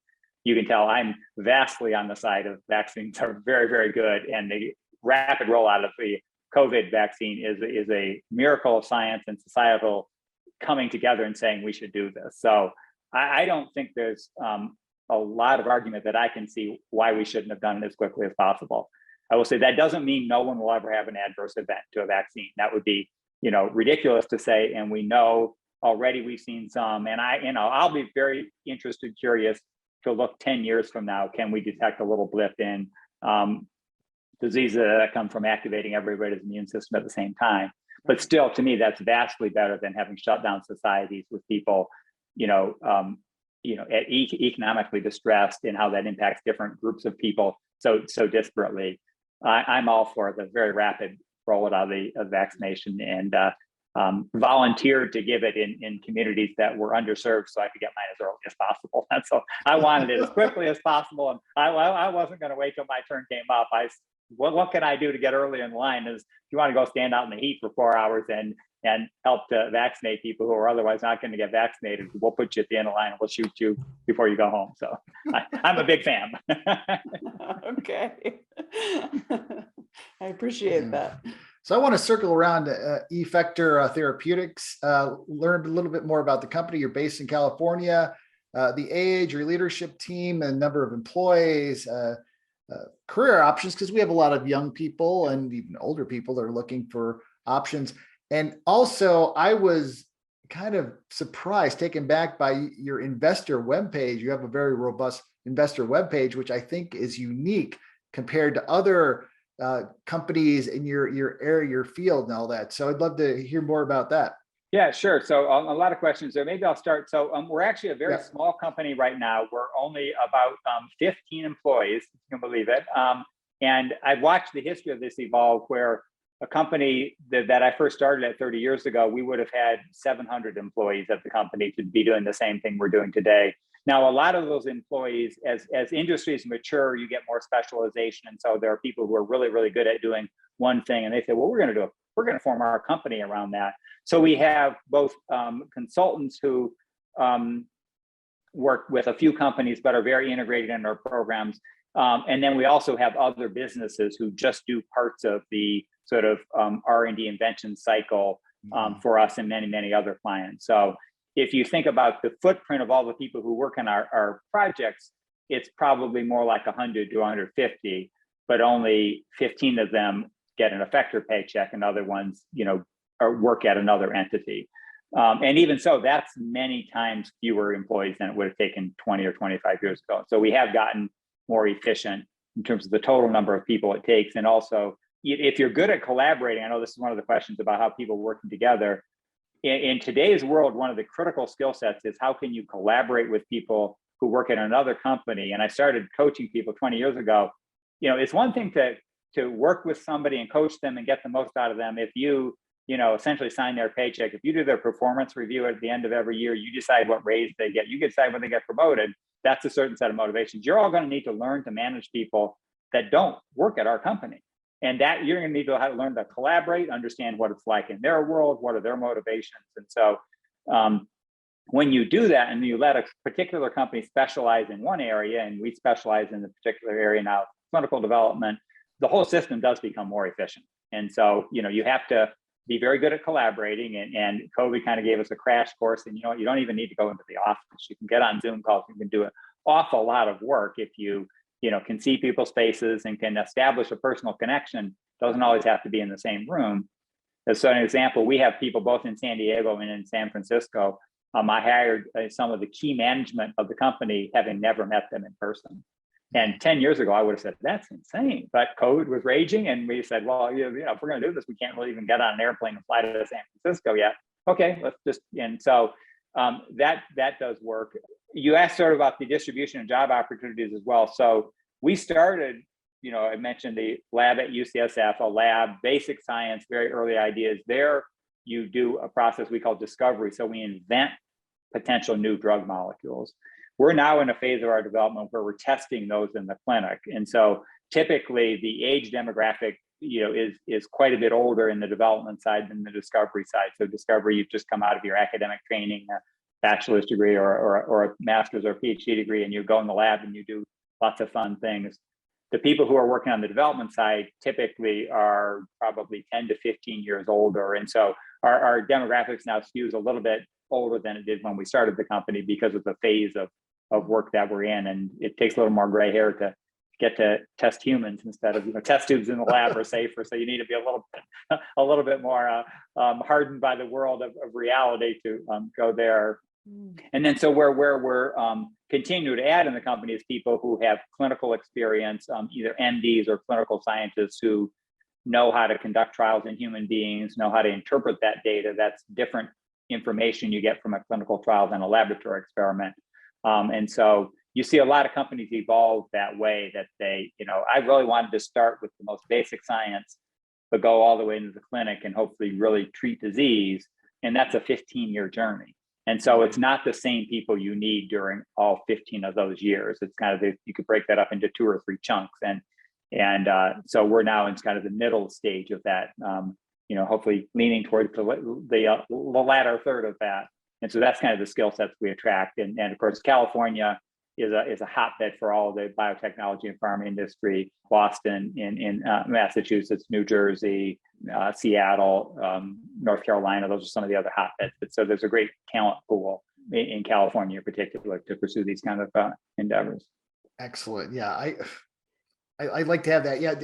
you can tell I'm vastly on the side of vaccines are very, very good. And the rapid rollout of the COVID vaccine is a miracle of science and societal coming together and saying we should do this. So I don't think there's a lot of argument that I can see why we shouldn't have done it as quickly as possible. I will say that doesn't mean no one will ever have an adverse event to a vaccine. That would be, ridiculous to say. And we know already we've seen some. And I'll be very interested, curious to look 10 years from now. Can we detect a little blip in diseases that come from activating everybody's immune system at the same time. But still, to me, that's vastly better than having shut down societies with people, economically distressed, and how that impacts different groups of people so disparately. I'm all for the very rapid rollout of vaccination, and volunteered to give it in communities that were underserved, so I could get mine as early as possible. And so I wanted it as quickly as possible, and I wasn't going to wait till my turn came up. What can I do to get early in line? Is if you want to go stand out in the heat for 4 hours and help to vaccinate people who are otherwise not going to get vaccinated, we'll put you at the end of the line and we'll shoot you before you go home. So I'm a big fan. Okay. I appreciate that. So I want to circle around Effector Therapeutics, learn a little bit more about the company. You're based in California, the age, your leadership team, and number of employees, career options, because we have a lot of young people and even older people that are looking for options. And also, I was kind of surprised, taken back by your investor webpage. You have a very robust investor webpage, which I think is unique compared to other companies in your area, your field, and all that. So I'd love to hear more about that. Yeah, sure. So a lot of questions there. Maybe I'll start. So we're actually a very small company right now. We're only about 15 employees, if you can believe it. And I've watched the history of this evolve, where a company that I first started at 30 years ago, we would have had 700 employees at the company to be doing the same thing we're doing today. Now, a lot of those employees, as industries mature, you get more specialization. And so there are people who are really, really good at doing one thing. And they say, well, we're going to form our company around that. So we have both consultants who work with a few companies, but are very integrated in our programs. And then we also have other businesses who just do parts of the sort of R&D invention cycle for us and many, many other clients. So if you think about the footprint of all the people who work on our projects, it's probably more like 100 to 150, but only 15 of them get an effector paycheck, and other ones, work at another entity. And even so, that's many times fewer employees than it would have taken 20 or 25 years ago. So we have gotten more efficient in terms of the total number of people it takes. And also, if you're good at collaborating, I know this is one of the questions about how people working together. In today's world, one of the critical skill sets is how can you collaborate with people who work at another company? And I started coaching people 20 years ago. It's one thing to work with somebody and coach them and get the most out of them. If you essentially sign their paycheck, if you do their performance review at the end of every year, you decide what raise they get, you decide when they get promoted. That's a certain set of motivations. You're all going to need to learn to manage people that don't work at our company. And that you're going to need to learn to collaborate, understand what it's like in their world, what are their motivations. And so when you do that and you let a particular company specialize in one area, and we specialize in the particular area now, clinical development, the whole system does become more efficient. And so, you have to be very good at collaborating, and COVID kind of gave us a crash course. And you don't even need to go into the office. You can get on Zoom calls. You can do an awful lot of work if you can see people's faces and can establish a personal connection. Doesn't always have to be in the same room. So an example, we have people both in San Diego and in San Francisco. I hired some of the key management of the company, having never met them in person. And 10 years ago, I would have said, that's insane. But COVID was raging, and we said, well, if we're going to do this, we can't really even get on an airplane and fly to San Francisco yet. Okay, let's just, and so that does work. You asked sort of about the distribution of job opportunities as well. So we started, I mentioned the lab at UCSF, a lab, basic science, very early ideas. There you do a process we call discovery. So we invent potential new drug molecules. We're now in a phase of our development where we're testing those in the clinic. And so typically the age demographic, is quite a bit older in the development side than the discovery side. So discovery, you've just come out of your academic training, a bachelor's degree or a master's or PhD degree, and you go in the lab and you do lots of fun things. The people who are working on the development side typically are probably 10 to 15 years older. And so our demographics now skews a little bit older than it did when we started the company because of the phase of work that we're in. And it takes a little more gray hair to get to test humans instead of, test tubes in the lab are safer. So you need to be a little bit more hardened by the world of reality to go there. And then so where we're continuing to add in the company is people who have clinical experience, either MDs or clinical scientists who know how to conduct trials in human beings, know how to interpret that data. That's different information you get from a clinical trial than a laboratory experiment. And so you see a lot of companies evolve that way, that they, I really wanted to start with the most basic science, but go all the way into the clinic and hopefully really treat disease. And that's a 15-year journey. And so it's not the same people you need during all 15 of those years. It's kind of, you could break that up into 2 or 3 chunks. And so we're now in kind of the middle stage of that, hopefully leaning towards the latter third of that. And so that's kind of the skill sets we attract. And of course, California is a hotbed for all the biotechnology and pharma industry. Boston, in Massachusetts, New Jersey, Seattle, North Carolina, those are some of the other hotbeds. But so there's a great talent pool in California in particular to pursue these kind of endeavors. Excellent. Yeah, I like to have that. Yeah,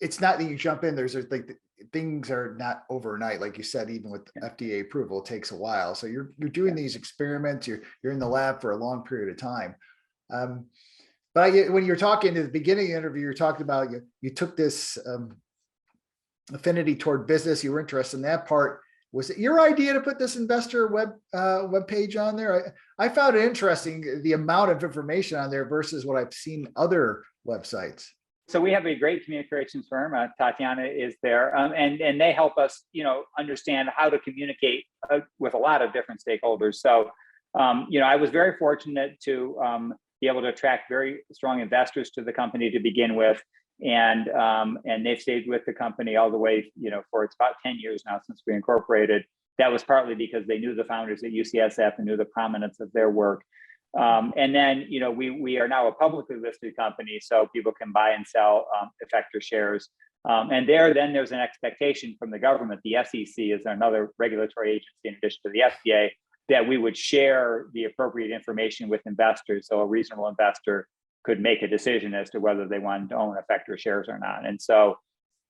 it's not that you jump in. There's like things are not overnight, like you said. Even with FDA approval, it takes a while. So you're doing these experiments. You're in the lab for a long period of time. But when you're talking at the beginning of the interview, you're talking about you took this affinity toward business. You were interested in that part. Was it your idea to put this investor web page on there? I found it interesting, the amount of information on there versus what I've seen other websites. So we have a great communications firm. Tatiana is there, and they help us, understand how to communicate with a lot of different stakeholders. So, I was very fortunate to be able to attract very strong investors to the company to begin with, and they've stayed with the company all the way, for it's about 10 years now since we incorporated. That was partly because they knew the founders at UCSF and knew the prominence of their work. And then, we are now a publicly listed company, so people can buy and sell Effector shares. And there's an expectation from the government. The SEC is another regulatory agency in addition to the FDA, that we would share the appropriate information with investors, so a reasonable investor could make a decision as to whether they wanted to own Effector shares or not. And so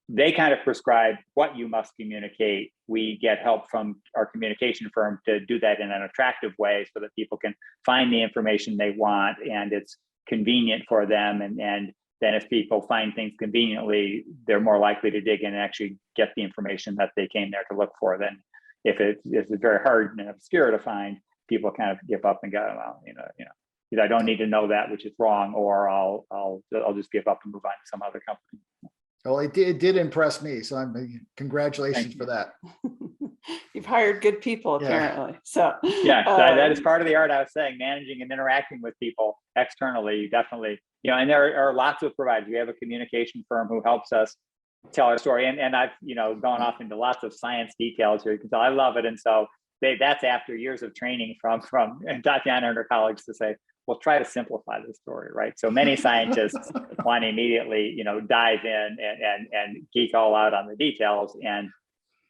they kind of prescribe what you must communicate. We get help from our communication firm to do that in an attractive way so that people can find the information they want and it's convenient for them. And then if people find things conveniently, they're more likely to dig in and actually get the information that they came there to look for. Then if it's very hard and obscure to find, people kind of give up and go, well, either I don't need to know that, which is wrong, or I'll just give up and move on to some other company. Well, it did impress me. So congratulations for that. You've hired good people, apparently. Yeah. So that is part of the art. I was saying, managing and interacting with people externally, definitely, and there are lots of providers. We have a communication firm who helps us tell our story. And I've, gone off into lots of science details here. You can tell I love it. And so that's after years of training from Tatiana and her colleagues to say, well, try to simplify the story, right? So many scientists want to immediately, dive in and geek all out on the details. And,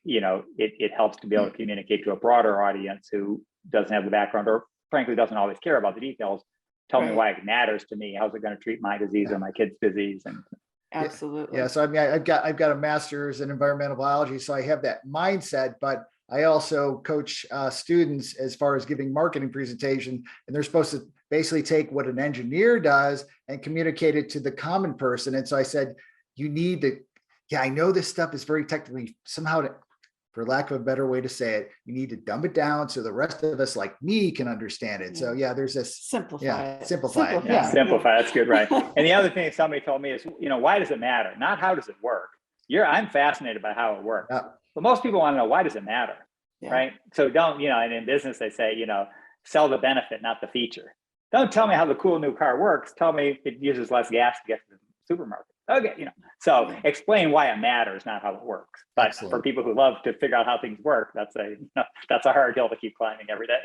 it helps to be able to communicate to a broader audience who doesn't have the background or frankly doesn't always care about the details. Tell me why it matters to me. How's it going to treat my disease or my kid's disease? And absolutely. Yeah. So I've got a master's in environmental biology, so I have that mindset, but I also coach students as far as giving marketing presentation, and they're supposed to basically take what an engineer does and communicate it to the common person. And so I said, you need to, I know this stuff is very technically somehow, for lack of a better way to say it, you need to dumb it down so the rest of us like me can understand it. So there's this simplify. Simplify. That's good, right? And the other thing somebody told me is, why does it matter? Not how does it work? I'm fascinated by how it works. Yeah. But most people want to know, why does it matter? Yeah. Right? So don't, and in business they say, sell the benefit, not the feature. Don't tell me how the cool new car works. Tell me it uses less gas to get to the supermarket. Okay, so explain why it matters, not how it works. But excellent. For people who love to figure out how things work, that's a hard hill to keep climbing every day.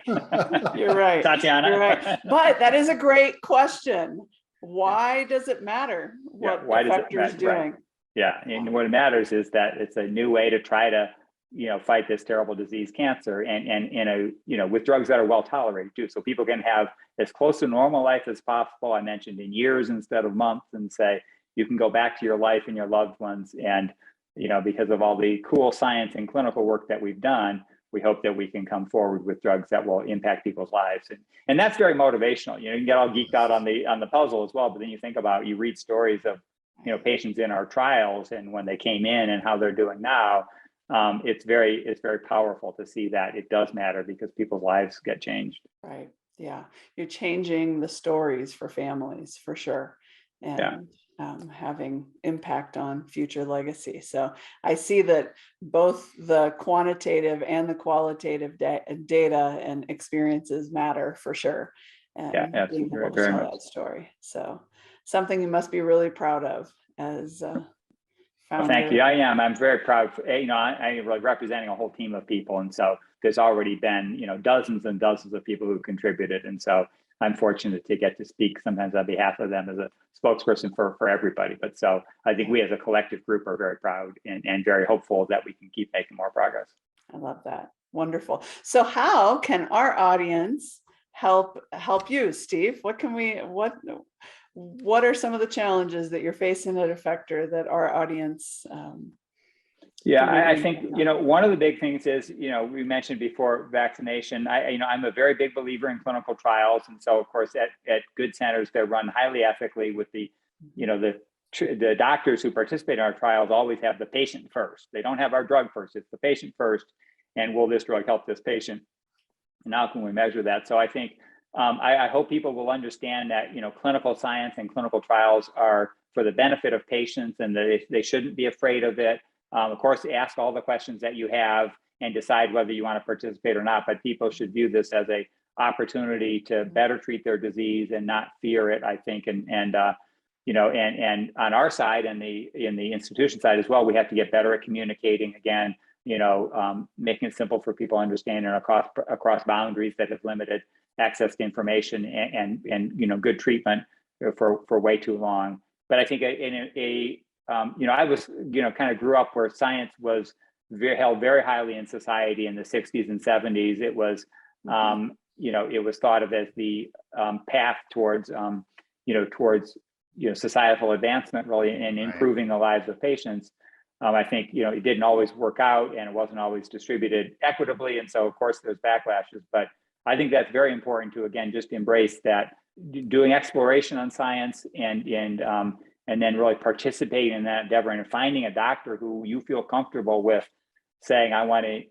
You're right, Tatiana. You're right. But that is a great question. Why does it matter what Effector is doing? Right. Yeah, and what matters is that it's a new way to try to, fight this terrible disease, cancer, and with drugs that are well tolerated too, so people can have as close to normal life as possible. I mentioned in years instead of months, and say you can go back to your life and your loved ones, and because of all the cool science and clinical work that we've done, we hope that we can come forward with drugs that will impact people's lives. And that's very motivational. You know, you can get all geeked out on the puzzle as well, but then you think about, you read stories of, you know, patients in our trials and when they came in and how they're doing now. It's very powerful to see that it does matter because people's lives get changed. Right. Yeah. You're changing the stories for families for sure. And having impact on future legacy. So I see that both the quantitative and the qualitative data and experiences matter for sure. And being able to tell that story. So something you must be really proud of as founder. Well, thank you. I am. I'm very proud. You know, I'm representing a whole team of people, and so there's already been, you know, dozens and dozens of people who contributed, and so I'm fortunate to get to speak sometimes on behalf of them as a spokesperson for everybody. But so I think we as a collective group are very proud and very hopeful that we can keep making more progress. I love that. Wonderful. So how can our audience help you, Steve? What are some of the challenges that you're facing at Effector that our audience I think, you know, one of the big things is, you know, we mentioned before vaccination. I'm a very big believer in clinical trials. And so, of course, at good centers, they're run highly ethically with the doctors who participate in our trials always have the patient first. They don't have our drug first. It's the patient first. And will this drug help this patient? And how can we measure that? So I think, I hope people will understand that, you know, clinical science and clinical trials are for the benefit of patients and that they shouldn't be afraid of it. Of course, ask all the questions that you have and decide whether you want to participate or not, but people should view this as a opportunity to better treat their disease and not fear it, I think. And on our side and in the institution side as well, we have to get better at communicating again, you know, making it simple for people to understand and across boundaries that have limited access to information and you know, good treatment for way too long. But I think I was, you know, kind of grew up where science was held very highly in society in the 60s and 70s. It was, you know, it was thought of as the path towards societal advancement, really, and improving the lives of patients. I think, you know, it didn't always work out and it wasn't always distributed equitably. And so, of course, there's backlashes. But I think that's very important to, again, just embrace that doing exploration on science and then really participating in that endeavor and finding a doctor who you feel comfortable with saying, I want to,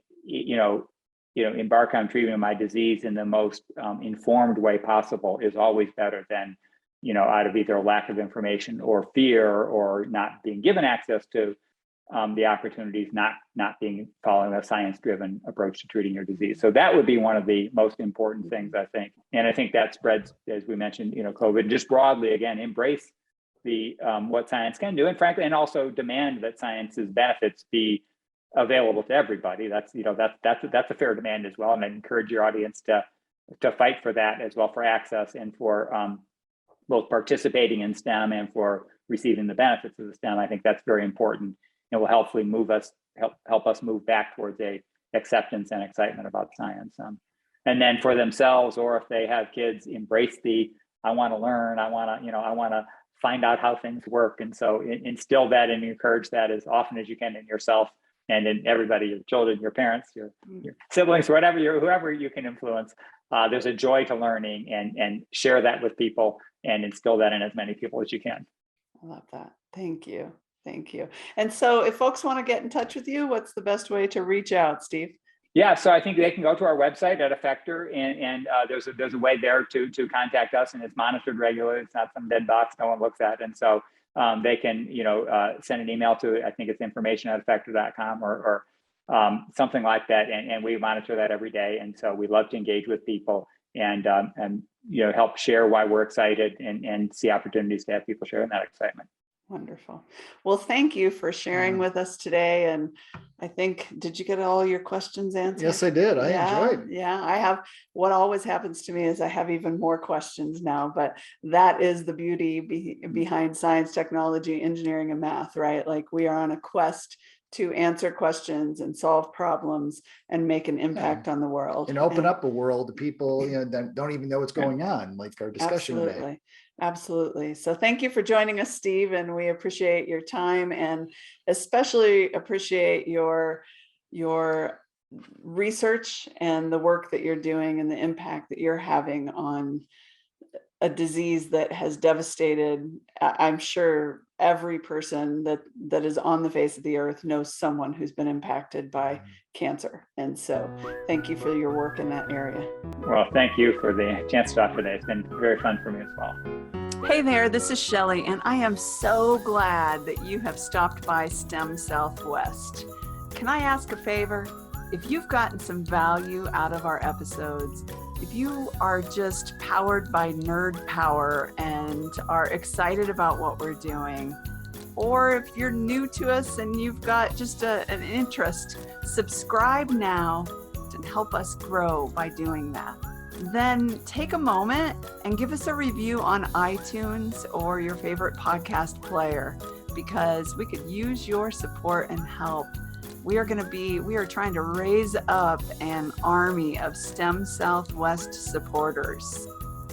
embark on treatment of my disease in the most informed way possible is always better than, you know, out of either a lack of information or fear or not being given access to the opportunities, not following a science-driven approach to treating your disease. So that would be one of the most important things, I think. And I think that spreads, as we mentioned, you know, COVID, just broadly, again, embrace the what science can do, and frankly, and also demand that science's benefits be available to everybody. That's a fair demand as well, and I encourage your audience to fight for that as well, for access and for both participating in STEM and for receiving the benefits of the STEM. I think that's very important and will hopefully help us move back towards a acceptance and excitement about science. And then for themselves, or if they have kids, embrace I want to learn. I want to find out how things work. And so instill that and encourage that as often as you can in yourself and in everybody, your children, your parents, your siblings, whoever you can influence. There's a joy to learning and share that with people and instill that in as many people as you can. I love that. Thank you. Thank you. And so if folks want to get in touch with you, what's the best way to reach out, Steve? Yeah, so I think they can go to our website at Effector, and there's a way there to contact us, and it's monitored regularly. It's not some dead box no one looks at, and so they can send an email to, I think it's information@effector.com or something like that, and we monitor that every day. And so we love to engage with people and help share why we're excited and see opportunities to have people sharing that excitement. Wonderful. Well, thank you for sharing with us today. And I think, did you get all your questions answered? Yes, I did. I enjoyed. Yeah, I have. What always happens to me is I have even more questions now, but that is the beauty behind science, technology, engineering, and math, right? Like we are on a quest to answer questions and solve problems and make an impact on the world. And open up a world to people that don't even know what's going on, like our discussion today. Absolutely. So thank you for joining us, Steve, and we appreciate your time and especially appreciate your research and the work that you're doing and the impact that you're having on a disease that has devastated, I'm sure every person that is on the face of the earth knows someone who's been impacted by cancer. And so thank you for your work in that area. Well, thank you for the chance to talk today. It's been very fun for me as well. Hey there, this is Shelley, and I am so glad that you have stopped by STEM Southwest. Can I ask a favor? If you've gotten some value out of our episodes, if you are just powered by nerd power and are excited about what we're doing, or if you're new to us and you've got just an interest, subscribe now and help us grow by doing that. Then take a moment and give us a review on iTunes or your favorite podcast player, because we could use your support and help. We are trying to raise up an army of STEM Southwest supporters.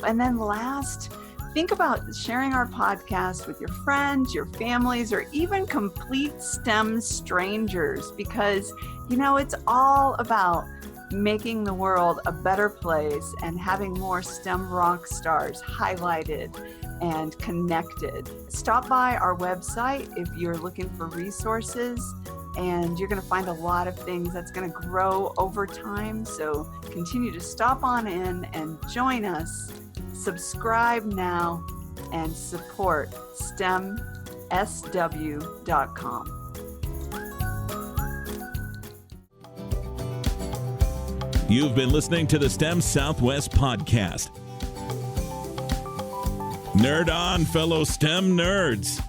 And then last, think about sharing our podcast with your friends, your families, or even complete STEM strangers, because, it's all about making the world a better place and having more STEM rock stars highlighted and connected. Stop by our website if you're looking for resources, and you're going to find a lot of things that's going to grow over time. So continue to stop on in and join us. Subscribe now and support STEMSW.com. You've been listening to the STEM Southwest podcast. Nerd on, fellow STEM nerds.